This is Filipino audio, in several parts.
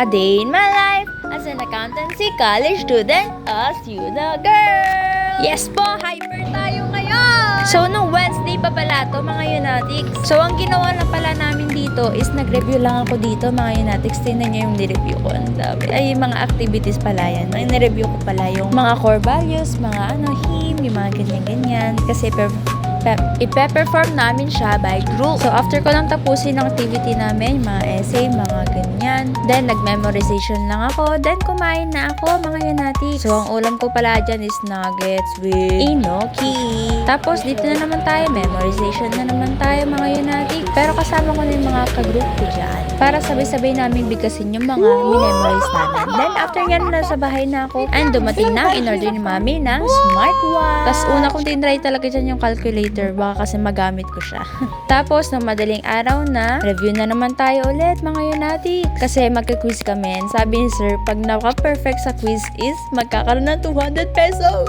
A day in my life as an accountancy college student as you the girl. Yes po, hyper tayo ngayon! So, nung Wednesday pa pala to mga Unatics. So, ang ginawa na pala namin dito is nag-review lang ako dito mga Unatics. Tingnan nyo yung nireview ko. Ang dami. Ay, yung mga activities pala yan. Nireview ko pala yung mga core values, mga him, yung mga ganyan-ganyan. Kasi ipe-perform namin siya by group. So, after ko lang tapusin ng activity namin, mga essay, mga ganyan. Then, nag-memorization lang ako. Then, kumain na ako, mga Unatics. So, ang ulam ko pala dyan is nuggets with enoki. Tapos, dito na naman tayo. Memorization na naman tayo, mga Unatics. Pero kasama ko na yung mga ka-group ko dyan. Para sabay-sabay namin bigkasin yung mga minemorize namin. Then, after yan, nasa bahay na ako. And dumating na, in-order ni mami ng smartwatch. Tapos, una kong tinry talaga dyan yung calculator. Baka kasi magamit ko siya. Tapos, nung madaling araw na, review na naman tayo ulit, mga Unatics. Kasi magka-quiz kami. Sabi ni sir, pag naka-perfect sa quiz is magkakaroon ng 200 pesos.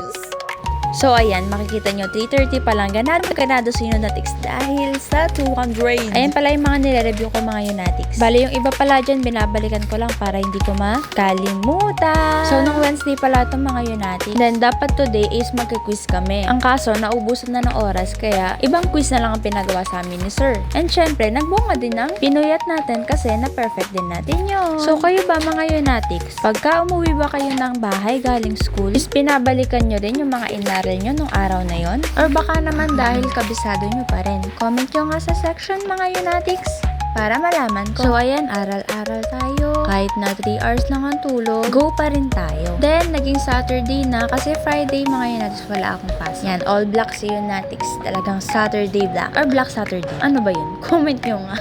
So, ayan, makikita nyo, 3:30 pa lang, ganado si Unatics dahil sa 200. Ayan pala yung mga nire-review ko, mga Unatics. Bali, yung iba pala dyan, binabalikan ko lang para hindi ko makalimutan. So, nung Wednesday pala itong mga Unatics. Then, dapat today is magka-quiz kami. Ang kaso, naubusan na ng oras, kaya ibang quiz na lang ang pinagawa sa amin ni sir. And syempre, nagbunga din ng pinuyat natin kasi na-perfect din natin yun. So, kayo ba, mga Unatics? Pagka umuwi ba kayo ng bahay galing school, is pinabalikan nyo din yung mga nyo nung araw na yon? Or baka naman dahil kabisado nyo pa rin? Comment nyo nga sa section, mga Unatics, para malaman ko. So, ayan, aral-aral tayo. Kahit na 3 hours lang ang tulog, go pa rin tayo. Then, naging Saturday na kasi Friday, mga Unatics, wala akong class. Yan, all black si Unatics. Talagang Saturday black. Or black Saturday. Ano ba yun? Comment nyo nga.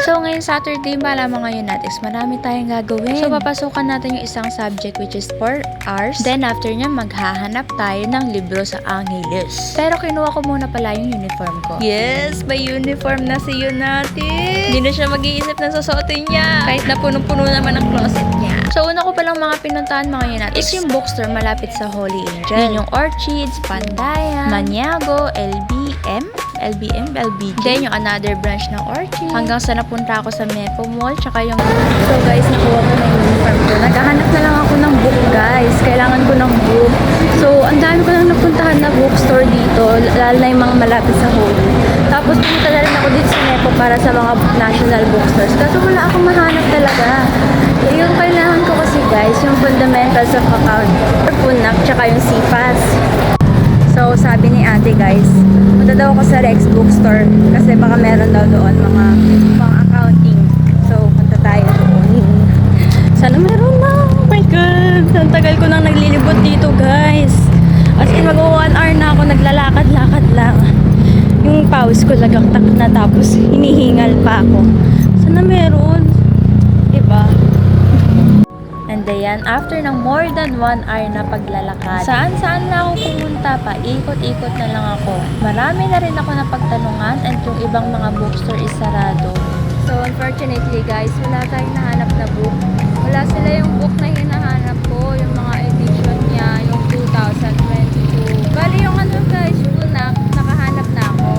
So, ngayon Saturday, mga Unatics, marami tayong gagawin. So, papasukan natin yung isang subject which is 4 hours. Then, after nyo, maghahanap tayo ng libro sa Angeles. Pero, kinuha ko muna pala yung uniform ko. Yes, may uniform na si Unatics. Hindi na siya mag-iisip na susuotin niya. Kahit na punong-puno naman ang closet niya. So, una ko palang mga pinuntahan, mga Unatics, is yung bookstore malapit sa Holy Angel. Yun yung Orchids, Pandayan, Maniago, LBG. Then, yung another branch ng Orchid. Hanggang sa napunta ako sa Mepo Mall, tsaka yung... So, guys, nakuha ko na yung uniform ko. Naghahanap na lang ako ng book, guys. Kailangan ko ng book. So, ang dami ko lang napuntahan na bookstore dito, lalo na yung mga malapit sa Holy. Tapos, pumunta na rin ako dito sa Mepo para sa mga national bookstores. Kasi wala akong mahanap talaga. Yung kailangan ko kasi, guys, yung fundamentals of accounting, or PUNAC, tsaka yung CFAS. So, sabi ni ate, guys, punta daw ako sa Rex Bookstore kasi baka meron daw doon mga accounting. So, punta tayo doon. Sana meron na. Oh my God. Ang tagal ko nang naglilibot dito, guys. As in, mag-1 hour na ako naglalakad-lakad lang. Yung pawis ko lagaktak na tapos hinihingal pa ako. Sana meron. Diba? And ayan, after ng more than 1 hour na paglalakad, saan-saan na ako pumunta pa, ikot-ikot na lang ako. Marami na rin ako napagtanungan and yung ibang mga bookstore is sarado. So, unfortunately guys, wala tayong nahanap na book. Wala sila yung book na hinahanap ko, yung mga edition niya, yung 2022. Bali yung ano guys, nakahanap na ako.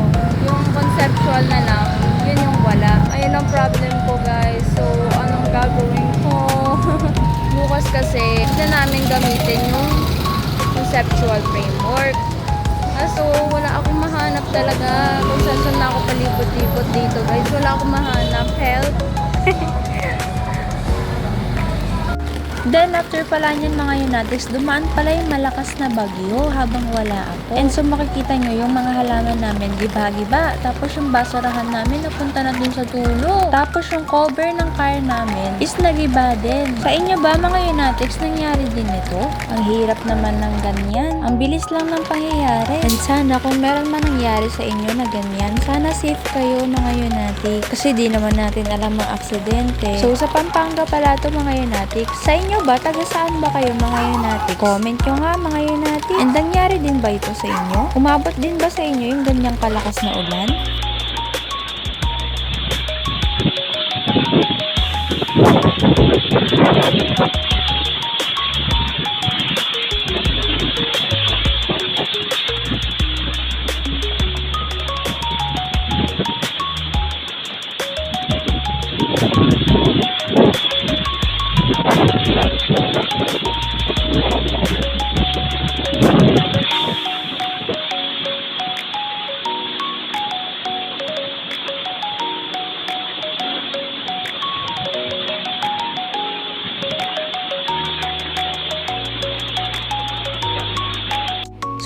Yung conceptual na lang, yun yung wala. Ayun ang problem ko guys. So, anong gagawin ko? Bukas kasi, na namin gamitin yung conceptual framework. So, wala akong mahanap talaga. Kung saan na ako palibot-libot dito, guys. Wala akong mahanap. Help! Then, after pala niyan, mga Unatics, dumaan pala yung malakas na bagyo habang wala ako. And so, makikita nyo yung mga halaman namin, giba-giba. Tapos, yung basurahan namin, napunta na dun sa dulo. Tapos, yung cover ng car namin is nagiba din. Sa inyo ba, mga Unatics, nangyari din ito? Ang hirap naman ng ganyan. Ang bilis lang ng pangyayari. And sana, kung meron man nangyari sa inyo na ganyan, sana safe kayo, mga Unatics. Kasi di naman natin alam ang aksidente. So, sa Pampanga pala ito, mga Unatics. Sa inyo ba? Taga saan ba kayo, mga Unatics? Comment nyo nga, mga Unatics. And nangyari din ba ito sa inyo? Umabot din ba sa inyo yung ganyang kalakas na ulan?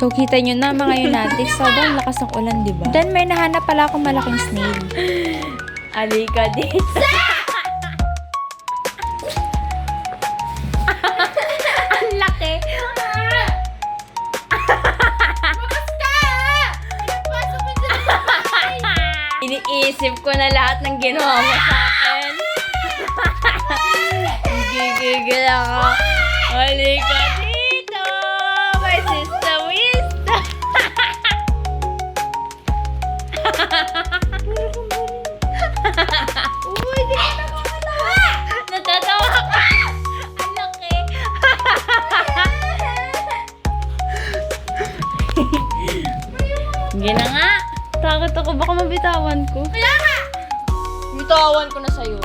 So, kita nyo na mga Unatics, sobrang lakas ng ulan, di ba? Then, may nahanap pala akong malaking snail. Alika dito. Ang laki. Iniisip ko na lahat ng ginawa mo sa akin. Gigigil ako. Halika dito. My sister wisdom. Uy, di ka nakakalawa. Natatawa ka. Ang laki. Hindi na nga. Takot ako, baka mabitawan ko. Kaya nga! Bitawan ko na sa'yo.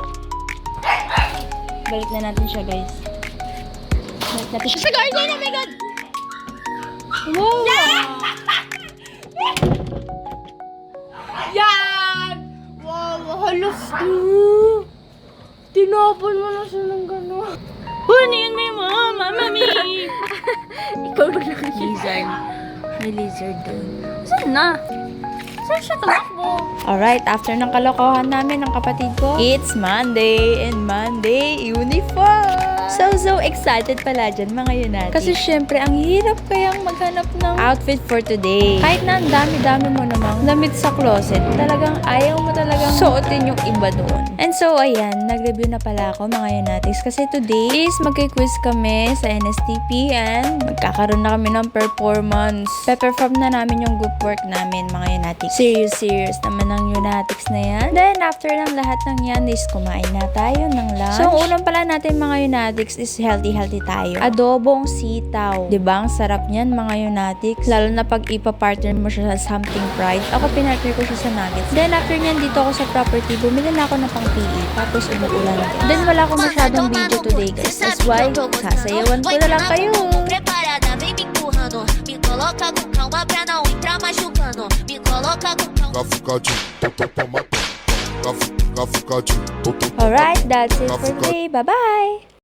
Balik na natin siya, guys. Balik natin siya sa garden! Oh my God! Wow! Yan! Wow! Halos! Tinapon mo na siya ng gano'n. Ano yun, may mama, mami! Ikaw na lang lizard. May lizard doon. Saan na? Saan siya tumakbo? Alright, after ng kalokohan namin ng kapatid ko, it's Monday, and Monday uniform! So excited pala dyan mga Unatics. Kasi syempre, ang hirap kayang maghanap ng outfit for today. Kahit na ang dami-dami mo namang damit sa closet, talagang ayaw mo talagang suotin yung iba doon. And so, ayan, nag-review na pala ako mga Unatics kasi today is magki-quiz kami sa NSTP and magkakaroon na kami ng performance. Pe-perform na namin yung group work namin mga Unatics. Serious naman ang Unatics na yan. Then, after ng lahat ng yan is kumain na tayo ng lunch. So, ang unang pala natin mga Unatics is healthy tayo. Adobong sitaw. Diba? Ang sarap niyan mga Unatics. Lalo na pag ipa-partner mo siya sa something fried. Ako pinartner ko siya sa nuggets. Then, after nyan dito ako sa property, bumili na ako ng pang PE. Tapos, umuulan. Then, wala akong masyadong video today guys. That's why, sasayawan ko na lang kayo. Preparada, vem me empurrando. Me coloca com calma pra não entrar machucando. Me coloca com calma. Alright, that's it for today. Bye-bye!